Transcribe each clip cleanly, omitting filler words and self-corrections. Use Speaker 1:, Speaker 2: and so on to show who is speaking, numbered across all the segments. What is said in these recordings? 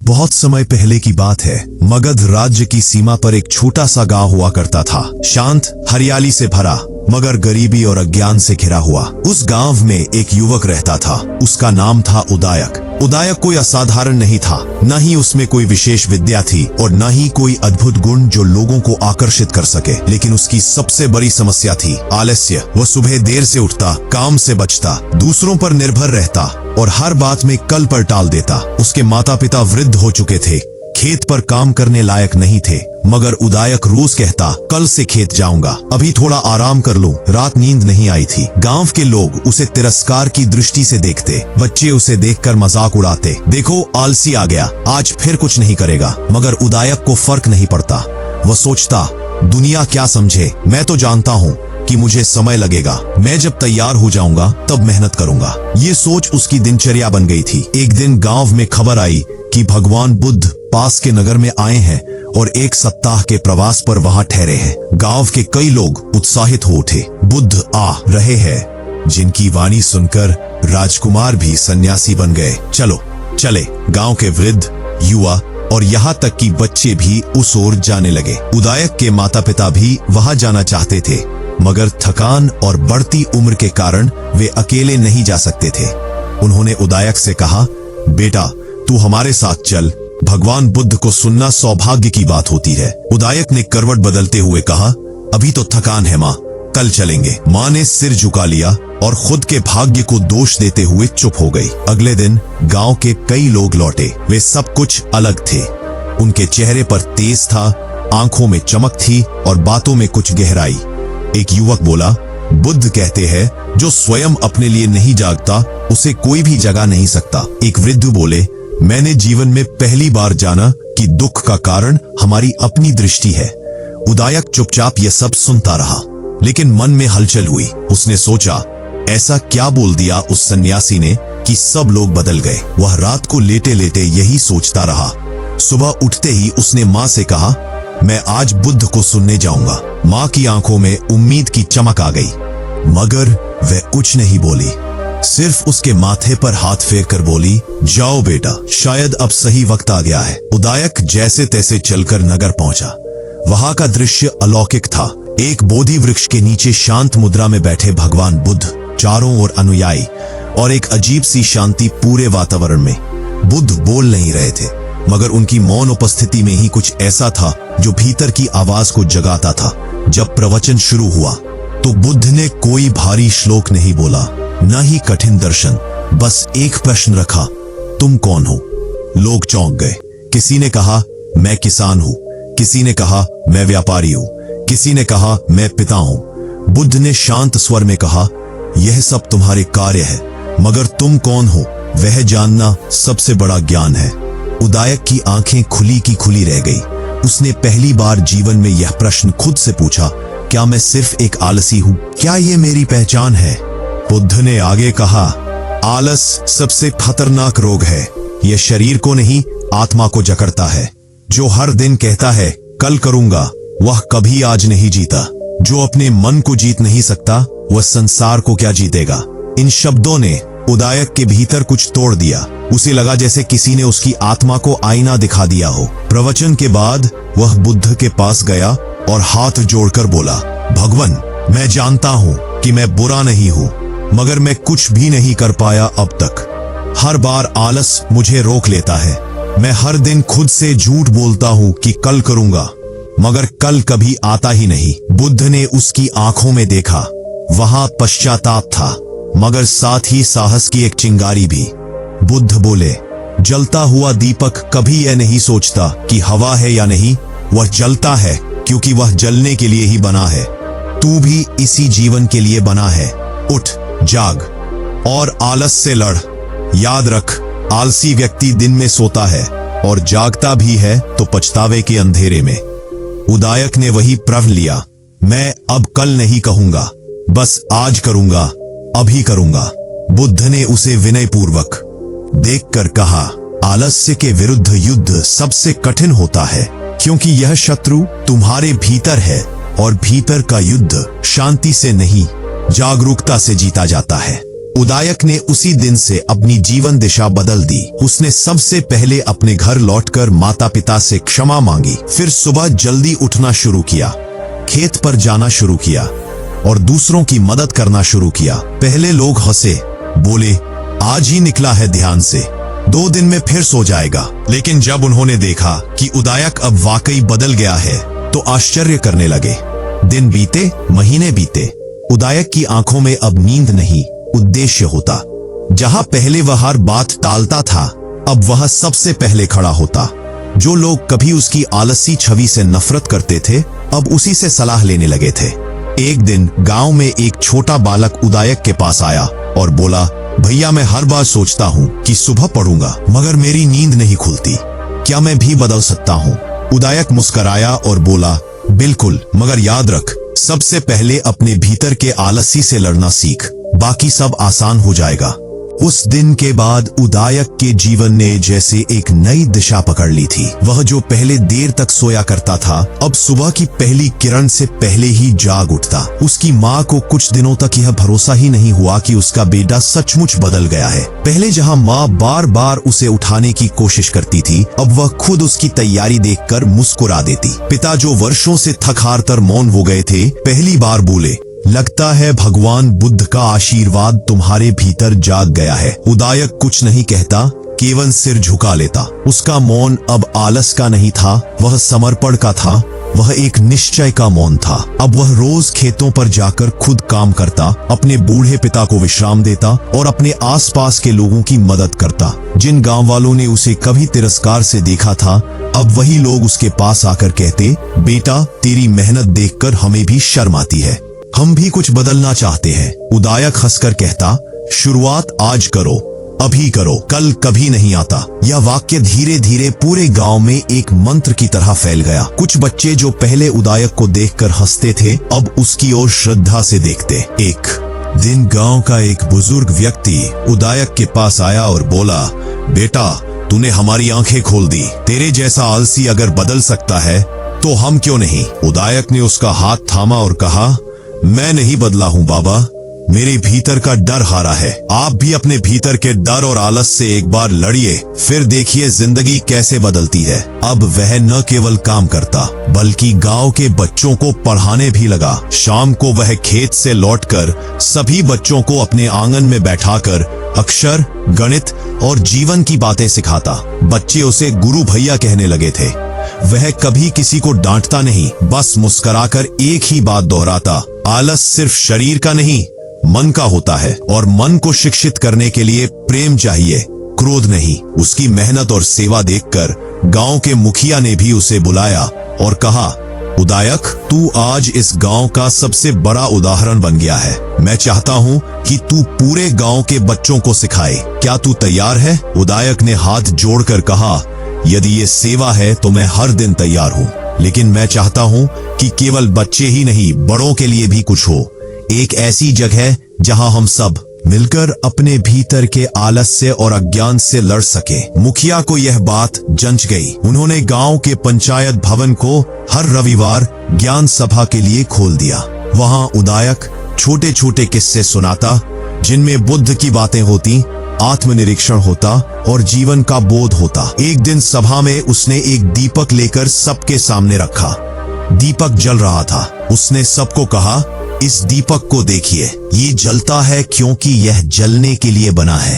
Speaker 1: बहुत समय पहले की बात है। मगध राज्य की सीमा पर एक छोटा सा गांव हुआ करता था, शांत, हरियाली से भरा, मगर गरीबी और अज्ञान से घिरा हुआ। उस गांव में एक युवक रहता था। उसका नाम था उदायक। उदायक कोई असाधारण नहीं था, न ही उसमें कोई विशेष विद्या थी और न ही कोई अद्भुत गुण जो लोगों को आकर्षित कर सके। लेकिन उसकी सबसे बड़ी समस्या थी आलस्य। वह सुबह देर से उठता, काम से बचता, दूसरों पर निर्भर रहता और हर बात में कल पर टाल देता। उसके माता पिता वृद्ध हो चुके थे, खेत पर काम करने लायक नहीं थे, मगर उदायक रोज कहता, कल से खेत जाऊंगा, अभी थोड़ा आराम कर लूं। रात नींद नहीं आई थी। गांव के लोग उसे तिरस्कार की दृष्टि से देखते, बच्चे उसे देखकर मजाक उड़ाते, देखो आलसी आ गया, आज फिर कुछ नहीं करेगा। मगर उदायक को फर्क नहीं पड़ता। वह सोचता, दुनिया क्या समझे, मैं तो जानता हूँ कि मुझे समय लगेगा, मैं जब तैयार हो जाऊंगा तब मेहनत करूंगा। ये सोच उसकी दिनचर्या बन गई थी। एक दिन गांव में खबर आई कि भगवान बुद्ध पास के नगर में आए हैं और एक सप्ताह के प्रवास पर वहां ठहरे हैं। गांव के कई लोग उत्साहित हो उठे, बुद्ध आ रहे हैं, जिनकी वाणी सुनकर राजकुमार भी सन्यासी बन गए। चलो चले। गांव के वृद्ध, युवा और यहाँ तक कि बच्चे भी उस ओर जाने लगे। उदायक के माता पिता भी वहां जाना चाहते थे, मगर थकान और बढ़ती उम्र के कारण वे अकेले नहीं जा सकते थे। उन्होंने उदायक से कहा, बेटा तू हमारे साथ चल, भगवान बुद्ध को सुनना सौभाग्य की बात होती है। उदायक ने करवट बदलते हुए कहा, अभी तो थकान है माँ, कल चलेंगे। माँ ने सिर झुका लिया और खुद के भाग्य को दोष देते हुए चुप हो गई। अगले दिन गांव के कई लोग लौटे। वे सब कुछ अलग थे। उनके चेहरे पर तेज था, आंखों में चमक थी और बातों में कुछ गहराई। एक युवक बोला, बुद्ध कहते हैं, जो स्वयं अपने लिए नहीं जागता उसे कोई भी जगा नहीं सकता। एक वृद्ध बोले, मैंने जीवन में पहली बार जाना कि दुख का कारण हमारी अपनी दृष्टि है। उदायक चुपचाप यह सब सुनता रहा, लेकिन मन में हलचल हुई। उसने सोचा, ऐसा क्या बोल दिया उस सन्यासी ने कि सब लोग बदल गए। वह रात को लेटे लेटे यही सोचता रहा। सुबह उठते ही उसने माँ से कहा, मैं आज बुद्ध को सुनने जाऊंगा। माँ की आंखों में उम्मीद की चमक आ गई, मगर वह कुछ नहीं बोली, सिर्फ उसके माथे पर हाथ फेर कर बोली, जाओ बेटा, शायद अब सही वक्त आ गया है। उदायक जैसे तैसे चलकर नगर पहुंचा। वहां का दृश्य अलौकिक था। एक बोधि वृक्ष के नीचे शांत मुद्रा में बैठे भगवान बुद्ध, चारों ओर अनुयायी और एक अजीब सी शांति पूरे वातावरण में। बुद्ध बोल नहीं रहे थे, मगर उनकी मौन उपस्थिति में ही कुछ ऐसा था जो भीतर की आवाज को जगाता था। जब प्रवचन शुरू हुआ तो बुद्ध ने कोई भारी श्लोक नहीं बोला, न ही कठिन दर्शन, बस एक प्रश्न रखा, तुम कौन हो? लोग चौंक गए। किसी ने कहा, मैं किसान हूं, किसी ने कहा, मैं व्यापारी हूं, किसी ने कहा, मैं पिता हूं। बुद्ध ने शांत स्वर में कहा, यह सब तुम्हारे कार्य है, मगर तुम कौन हो वह जानना सबसे बड़ा ज्ञान है। उदायक की आंखें खुली की खुली रह गई। उसने पहली बार जीवन में यह प्रश्न खुद से पूछा, क्या मैं सिर्फ एक आलसी हूं? क्या ये मेरी पहचान है? बुद्ध ने आगे कहा, आलस सबसे खतरनाक रोग है। यह शरीर को नहीं, आत्मा को जकड़ता है। जो हर दिन कहता है कल करूंगा, वह कभी आज नहीं जीता। जो अपने मन को जीत नहीं सकता, वह संसार को क्या जीतेगा? इन शब्दों ने उदायक के भीतर कुछ तोड़ दिया। उसे लगा जैसे किसी ने उसकी आत्मा को आईना दिखा दिया हो। प्रवचन के बाद वह बुद्ध के पास गया और हाथ जोड़कर बोला, भगवान, मैं जानता हूं कि मैं बुरा नहीं हूं, मगर मैं कुछ भी नहीं कर पाया अब तक। हर बार आलस मुझे रोक लेता है। मैं हर दिन खुद से झूठ बोलता हूं कि कल करूंगा, मगर कल कभी आता ही नहीं। बुद्ध ने उसकी आंखों में देखा। वहां पश्चाताप था, मगर साथ ही साहस की एक चिंगारी भी। बुद्ध बोले, जलता हुआ दीपक कभी यह नहीं सोचता कि हवा है या नहीं, वह जलता है क्योंकि वह जलने के लिए ही बना है। तू भी इसी जीवन के लिए बना है। उठ, जाग और आलस से लड़। याद रख, आलसी व्यक्ति दिन में सोता है और जागता भी है तो पछतावे के अंधेरे में। उदायक ने वही प्रण लिया, मैं अब कल नहीं कहूंगा, बस आज करूंगा, अभी करूंगा। बुद्ध ने उसे विनयपूर्वक देखकर कहा, आलस्य के विरुद्ध युद्ध सबसे कठिन होता है, क्योंकि यह शत्रु तुम्हारे भीतर है और भीतर का युद्ध शांति से नहीं, जागरूकता से जीता जाता है। उदायक ने उसी दिन से अपनी जीवन दिशा बदल दी। उसने सबसे पहले अपने घर लौटकर माता पिता से क्षमा मांगी, फिर सुबह जल्दी उठना शुरू किया, खेत पर जाना शुरू किया और दूसरों की मदद करना शुरू किया। पहले लोग हंसे, बोले आज ही निकला है ध्यान से, 2 दिन में फिर सो जाएगा। लेकिन जब उन्होंने देखा कि उदायक अब वाकई बदल गया है तो आश्चर्य करने लगे। दिन बीते, महीने बीते, उदायक की आंखों में अब नींद नहीं, उद्देश्य होता। जहां पहले वह हर बात टालता था, अब वह सबसे पहले खड़ा होता। जो लोग कभी उसकी आलसी छवि से नफरत करते थे, अब उसी से सलाह लेने लगे थे। एक दिन गांव में एक छोटा बालक उदायक के पास आया और बोला, भैया मैं हर बार सोचता हूँ कि सुबह पढ़ूंगा, मगर मेरी नींद नहीं खुलती, क्या मैं भी बदल सकता हूँ? उदायक मुस्कराया और बोला, बिल्कुल, मगर याद रख, सबसे पहले अपने भीतर के आलसी से लड़ना सीख, बाकी सब आसान हो जाएगा। उस दिन के बाद उदायक के जीवन ने जैसे एक नई दिशा पकड़ ली थी। वह जो पहले देर तक सोया करता था, अब सुबह की पहली किरण से पहले ही जाग उठता। उसकी माँ को कुछ दिनों तक यह भरोसा ही नहीं हुआ कि उसका बेटा सचमुच बदल गया है। पहले जहाँ माँ बार बार उसे उठाने की कोशिश करती थी, अब वह खुद उसकी तैयारी देखकर मुस्कुरा देती। पिता जो वर्षों से थक हार कर मौन हो गए थे, पहली बार बोले, लगता है भगवान बुद्ध का आशीर्वाद तुम्हारे भीतर जाग गया है। उदायक कुछ नहीं कहता, केवल सिर झुका लेता। उसका मौन अब आलस का नहीं था, वह समर्पण का था, वह एक निश्चय का मौन था। अब वह रोज खेतों पर जाकर खुद काम करता, अपने बूढ़े पिता को विश्राम देता और अपने आसपास के लोगों की मदद करता। जिन गांव वालों ने उसे कभी तिरस्कार से देखा था, अब वही लोग उसके पास आकर कहते, बेटा तेरी मेहनत देखकर हमें भी शर्म आती है, हम भी कुछ बदलना चाहते हैं। उदायक हंसकर कहता, शुरुआत आज करो, अभी करो, कल कभी नहीं आता। यह वाक्य धीरे धीरे पूरे गांव में एक मंत्र की तरह फैल गया। कुछ बच्चे जो पहले उदायक को देखकर हंसते थे, अब उसकी ओर श्रद्धा से देखते। एक दिन गांव का एक बुजुर्ग व्यक्ति उदायक के पास आया और बोला, बेटा तूने हमारी आंखें खोल दी, तेरे जैसा आलसी अगर बदल सकता है तो हम क्यों नहीं? उदायक ने उसका हाथ थामा और कहा, मैं नहीं बदला हूं बाबा, मेरे भीतर का डर हारा है। आप भी अपने भीतर के डर और आलस से एक बार लड़िए, फिर देखिए जिंदगी कैसे बदलती है। अब वह न केवल काम करता, बल्कि गांव के बच्चों को पढ़ाने भी लगा। शाम को वह खेत से लौटकर सभी बच्चों को अपने आंगन में बैठाकर अक्षर, गणित और जीवन की बातें सिखाता। बच्चे उसे गुरु भैया कहने लगे थे। वह कभी किसी को डांटता नहीं, बस मुस्कुराकर एक ही बात दोहराता, आलस सिर्फ शरीर का नहीं, मन का होता है और मन को शिक्षित करने के लिए प्रेम चाहिए, क्रोध नहीं। उसकी मेहनत और सेवा देखकर गांव के मुखिया ने भी उसे बुलाया और कहा, उदायक तू आज इस गांव का सबसे बड़ा उदाहरण बन गया है। मैं चाहता हूं कि तू पूरे गांव के बच्चों को सिखाए, क्या तू तैयार है? उदायक ने हाथ जोड़कर कहा, यदि ये सेवा है तो मैं हर दिन तैयार हूँ, लेकिन मैं चाहता हूँ कि केवल बच्चे ही नहीं, बड़ों के लिए भी कुछ हो। एक ऐसी जगह जहां हम सब मिलकर अपने भीतर के आलस्य और अज्ञान से लड़ सके। मुखिया को यह बात जंच गई। उन्होंने गांव के पंचायत भवन को हर रविवार ज्ञान सभा के लिए खोल दिया। वहां उदायक छोटे छोटे किस्से सुनाता, जिनमें बुद्ध की बातें होती, आत्मनिरीक्षण होता और जीवन का बोध होता। एक दिन सभा में उसने एक दीपक लेकर सबके सामने रखा। दीपक जल रहा था। उसने सबको कहा, इस दीपक को देखिए, ये जलता है क्योंकि यह जलने के लिए बना है।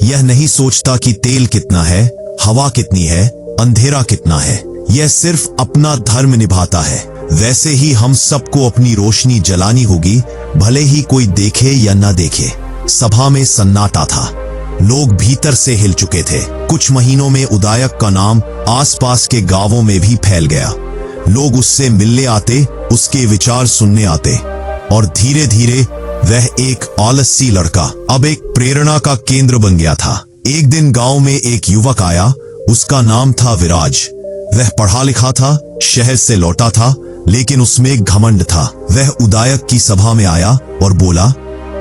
Speaker 1: यह नहीं सोचता कि तेल कितना है, हवा कितनी है, अंधेरा कितना है। यह सिर्फ अपना धर्म निभाता है। वैसे ही हम सबको अपनी रोशनी जलानी होगी, भले ही कोई देखे या न देखे। सभा में सन्नाटा था। लोग भीतर से हिल चुके थे। कुछ महीनों में उदायक का नाम आसपास के गांवों में भी फैल गया। लोग उससे मिलने आते, उसके विचार सुनने आते और धीरे धीरे वह एक आलसी लड़का अब एक प्रेरणा का केंद्र बन गया था। एक दिन गांव में एक युवक आया। उसका नाम था विराज। वह पढ़ा लिखा था, शहर से लौटा था, लेकिन उसमें घमंड था। वह उदायक की सभा में आया और बोला,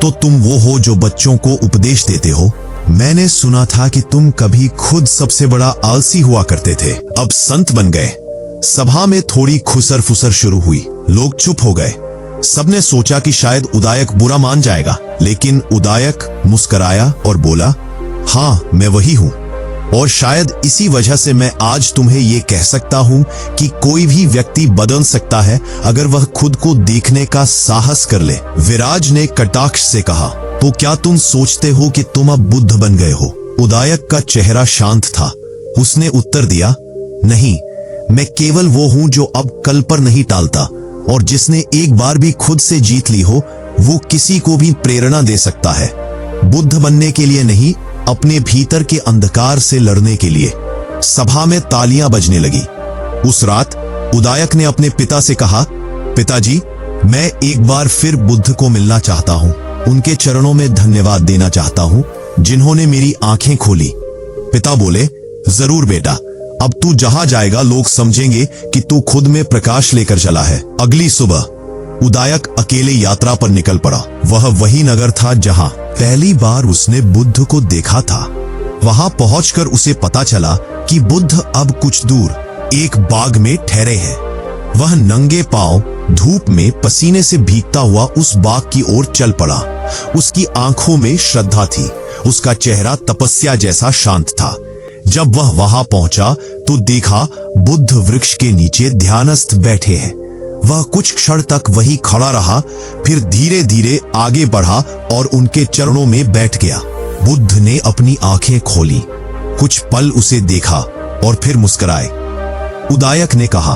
Speaker 1: तो तुम वो हो जो बच्चों को उपदेश देते हो? मैंने सुना था कि तुम कभी खुद सबसे बड़ा आलसी हुआ करते थे, अब संत बन गए। सभा में थोड़ी खुसर फुसर शुरू हुई। लोग चुप हो गए। सबने सोचा कि शायद उदायक बुरा मान जाएगा, लेकिन उदायक मुस्कुराया और बोला, हाँ मैं वही हूँ, और शायद इसी वजह से मैं आज तुम्हें ये कह सकता हूँ कि कोई भी व्यक्ति बदल सकता है अगर वह खुद को देखने का साहस कर ले। विराज ने कटाक्ष से कहा, तो क्या तुम सोचते हो कि तुम अब बुद्ध बन गए हो? उदायक का चेहरा शांत था। उसने उत्तर दिया, नहीं, मैं केवल वो हूँ जो अब कल पर नहीं टालता, और जिसने एक बार भी खुद से जीत ली हो वो किसी को भी प्रेरणा दे सकता है। बुद्ध बनने के लिए नहीं, अपने भीतर के अंधकार से लड़ने के लिए। सभा में तालियां बजने लगी। उस रात उदायक ने अपने पिता से कहा, पिताजी, मैं एक बार फिर बुद्ध को मिलना चाहता हूं, उनके चरणों में धन्यवाद देना चाहता हूं जिन्होंने मेरी आंखें खोली। पिता बोले, जरूर बेटा, अब तू जहां जाएगा लोग समझेंगे कि तू खुद में प्रकाश लेकर चला है। अगली सुबह उदायक अकेले यात्रा पर निकल पड़ा। वह वही नगर था जहां पहली बार उसने बुद्ध को देखा था। वहां पहुंचकर उसे पता चला कि बुद्ध अब कुछ दूर एक बाग में ठहरे हैं। वह नंगे पांव धूप में पसीने से भीगता हुआ उस बाग की ओर चल पड़ा। उसकी आंखों में श्रद्धा थी, उसका चेहरा तपस्या जैसा शांत था। जब वह वहां पहुंचा तो देखा बुद्ध वृक्ष के नीचे ध्यानस्थ बैठे हैं। वह कुछ क्षण तक वही खड़ा रहा, फिर धीरे धीरे आगे बढ़ा और उनके चरणों में बैठ गया। बुद्ध ने अपनी आंखें खोली, कुछ पल उसे देखा और फिर मुस्कुराए। उदायक ने कहा,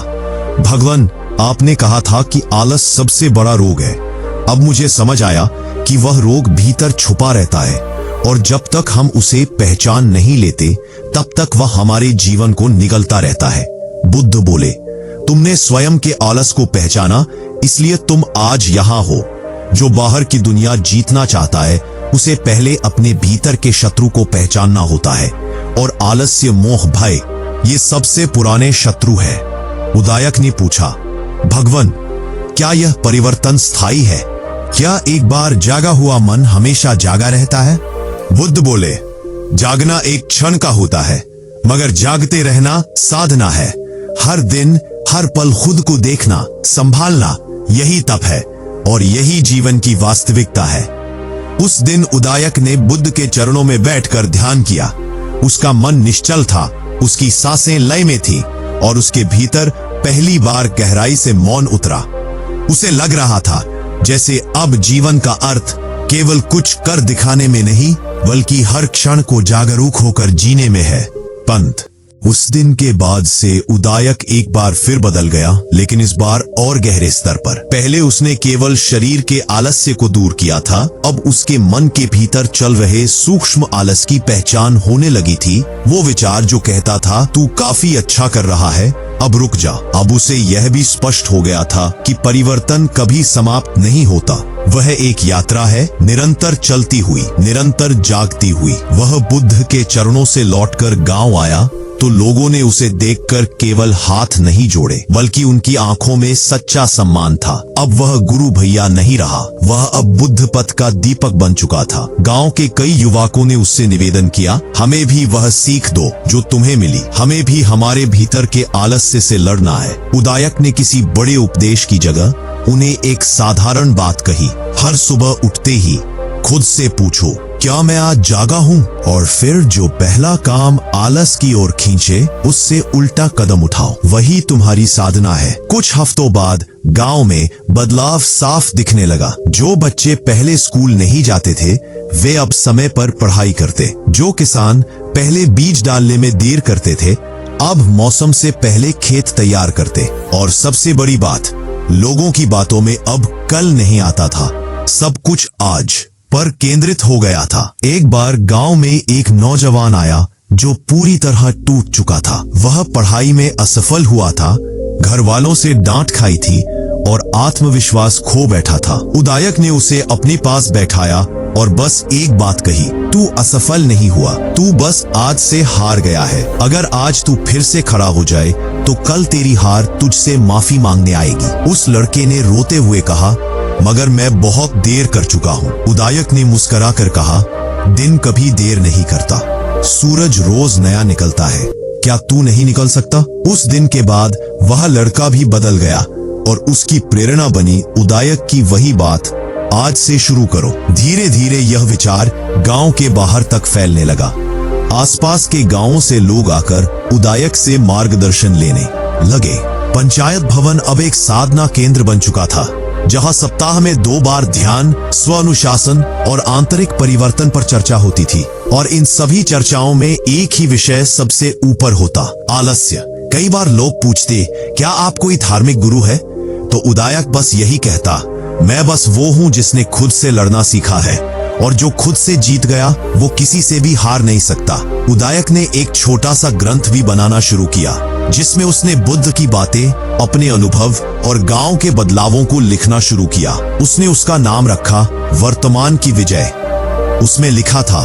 Speaker 1: भगवान, आपने कहा था कि आलस सबसे बड़ा रोग है। अब मुझे समझ आया कि वह रोग भीतर छुपा रहता है, और जब तक हम उसे पहचान नहीं लेते तब तक वह हमारे जीवन को निगलता रहता है। बुद्ध बोले, तुमने स्वयं के आलस को पहचाना, इसलिए तुम आज यहां हो। जो बाहर की दुनिया जीतना चाहता है उसे पहले अपने भीतर के शत्रु को पहचानना होता है, और आलस्य, मोह, भय ये सबसे पुराने शत्रु है। उदायक ने पूछा, भगवान, क्या यह परिवर्तन स्थायी है? क्या एक बार जागा हुआ मन हमेशा जागा रहता है? बुद्ध बोले, जागना एक क्षण का होता है, मगर जागते रहना साधना है। हर दिन हर पल खुद को देखना, संभालना, यही तप है, और यही जीवन की वास्तविकता है। उस दिन उदायक ने बुद्ध के चरणों में बैठकर ध्यान किया। उसका मन निश्चल था, उसकी सांसें लय में थी, और उसके भीतर पहली बार गहराई से मौन उतरा। उसे लग रहा था जैसे अब जीवन का अर्थ केवल कुछ कर दिखाने में नहीं, बल्कि हर क्षण को जागरूक होकर जीने में है। पंत। उस दिन के बाद से उदायक एक बार फिर बदल गया, लेकिन इस बार और गहरे स्तर पर। पहले उसने केवल शरीर के आलस्य को दूर किया था, अब उसके मन के भीतर चल रहे सूक्ष्म आलस की पहचान होने लगी थी। वो विचार जो कहता था, तू काफी अच्छा कर रहा है, अब रुक जा। अब उसे यह भी स्पष्ट हो गया था कि परिवर्तन कभी समाप्त नहीं होता। वह एक यात्रा है, निरंतर चलती हुई, निरंतर जागती हुई। वह बुद्ध के चरणों से लौटकर गांव आया तो लोगों ने उसे देखकर केवल हाथ नहीं जोड़े, बल्कि उनकी आंखों में सच्चा सम्मान था। अब वह गुरु भैया नहीं रहा, वह अब बुद्ध पथ का दीपक बन चुका था। गांव के कई युवकों ने उससे निवेदन किया, हमें भी वह सीख दो जो तुम्हें मिली, हमें भी हमारे भीतर के आलस्य से लड़ना है। उदायक ने किसी बड़े उपदेश की जगह उन्हें एक साधारण बात कही, हर सुबह उठते ही खुद से पूछो, क्या मैं आज जागा हूँ? और फिर जो पहला काम आलस की ओर खींचे, उससे उल्टा कदम उठाओ। वही तुम्हारी साधना है। कुछ हफ्तों बाद गांव में बदलाव साफ दिखने लगा। जो बच्चे पहले स्कूल नहीं जाते थे, वे अब समय पर पढ़ाई करते। जो किसान पहले बीज डालने में देर करते थे, अब मौसम से पहले खेत तैयार करते। और सबसे बड़ी बात, लोगों की बातों में अब कल नहीं आता था, सब कुछ आज पर केंद्रित हो गया था। एक बार गांव में एक नौजवान आया जो पूरी तरह टूट चुका था। वह पढ़ाई में असफल हुआ था, घर वालों से डांट खाई थी और आत्मविश्वास खो बैठा था। उदायक ने उसे अपने पास बैठाया और बस एक बात कही, तू असफल नहीं हुआ, तू बस आज से हार गया है। अगर आज तू फिर से खड़ा हो जाए तो कल तेरी हार तुझसे माफी मांगने आएगी। उस लड़के ने रोते हुए कहा, मगर मैं बहुत देर कर चुका हूँ। उदायक ने मुस्कुरा कर कहा, दिन कभी देर नहीं करता, सूरज रोज नया निकलता है, क्या तू नहीं निकल सकता? उस दिन के बाद वह लड़का भी बदल गया। और उसकी प्रेरणा बनी उदायक की वही बात, आज से शुरू करो। धीरे धीरे यह विचार गांव के बाहर तक फैलने लगा। आसपास के गांवों से लोग आकर उदायक से मार्गदर्शन लेने लगे। पंचायत भवन अब एक साधना केंद्र बन चुका था, जहां सप्ताह में 2 बार ध्यान, स्वानुशासन और आंतरिक परिवर्तन पर चर्चा होती थी। और इन सभी चर्चाओं में एक ही विषय सबसे ऊपर होता, आलस्य। कई बार लोग पूछते, क्या आप कोई धार्मिक गुरु है? तो उदायक बस यही कहता, मैं बस वो हूं जिसने खुद से लड़ना सीखा है, और जो खुद से जीत गया वो किसी से भी हार नहीं सकता। उदायक ने एक छोटा सा ग्रंथ भी बनाना शुरू किया, जिसमें उसने बुद्ध की बातें, अपने अनुभव और गांव के बदलावों को लिखना शुरू किया। उसने उसका नाम रखा वर्तमान की विजय। उसमें लिखा था,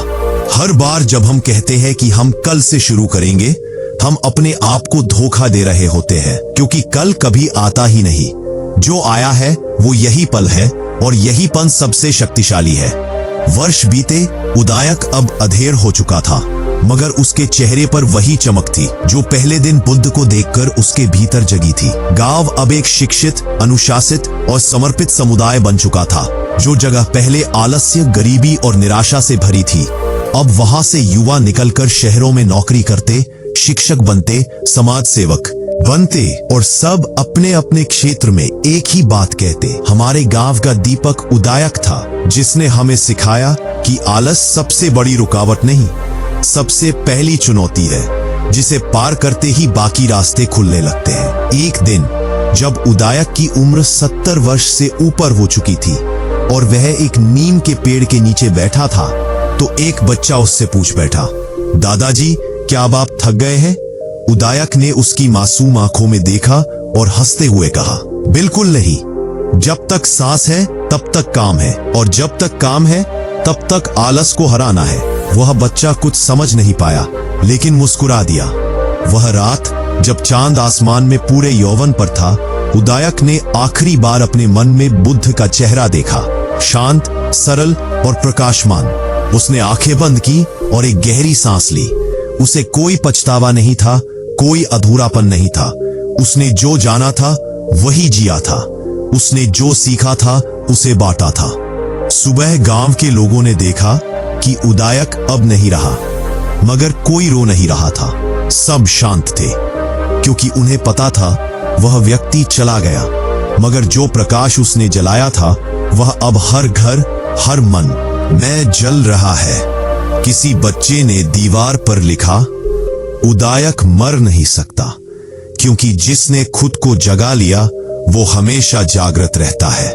Speaker 1: हर बार जब हम कहते हैं कि हम कल से शुरू करेंगे, हम अपने आप को धोखा दे रहे होते हैं, क्योंकि कल कभी आता ही नहीं। जो आया है वो यही पल है, और यही पल सबसे शक्तिशाली है। वर्ष बीते, उदायक अब अधेड़ हो चुका था, मगर उसके चेहरे पर वही चमक थी जो पहले दिन बुद्ध को देखकर उसके भीतर जगी थी। गांव अब एक शिक्षित, अनुशासित और समर्पित समुदाय बन चुका था। जो जगह पहले आलस्य, गरीबी और निराशा से भरी थी, अब वहां से युवा निकलकर शहरों में नौकरी करते, शिक्षक बनते, समाज सेवक बनते, और सब अपने अपने क्षेत्र में एक ही बात कहते। हमारे गांव का दीपक उदायक था, जिसने हमें सिखाया कि आलस सबसे बड़ी रुकावट नहीं, सबसे पहली चुनौती है, जिसे पार करते ही बाकी रास्ते खुलने लगते हैं। एक दिन जब उदायक की उम्र 70 वर्ष से ऊपर हो चुकी थी और वह एक नीम के पेड़ के नीचे बैठा था, तो एक बच्चा उससे पूछ बैठा, दादाजी, क्या अब आप थक गए हैं? उदायक ने उसकी मासूम आंखों में देखा और हंसते हुए कहा, बिल्कुल नहीं। जब तक सांस है तब तक काम है, और जब तक काम है तब तक आलस को हराना है। वह बच्चा कुछ समझ नहीं पाया, लेकिन मुस्कुरा दिया। वह रात जब चांद आसमान में पूरे यौवन पर था, उदायक ने आखिरी बार अपने मन में बुद्ध का चेहरा देखा, शांत, सरल और प्रकाशमान। उसने आंखें बंद की और एक गहरी सांस ली। उसे कोई पछतावा नहीं था, कोई अधूरापन नहीं था। उसने जो जाना था वही जिया था। उसने जो सीखा था उसे बांटा था। सुबह गांव के लोगों ने देखा कि उदायक अब नहीं रहा, मगर कोई रो नहीं रहा था। सब शांत थे, क्योंकि उन्हें पता था वह व्यक्ति चला गया, मगर जो प्रकाश उसने जलाया था वह अब हर घर, हर मन में जल रहा है। किसी बच्चे ने दीवार पर लिखा, उदायक मर नहीं सकता, क्योंकि जिसने खुद को जगा लिया वो हमेशा जागृत रहता है।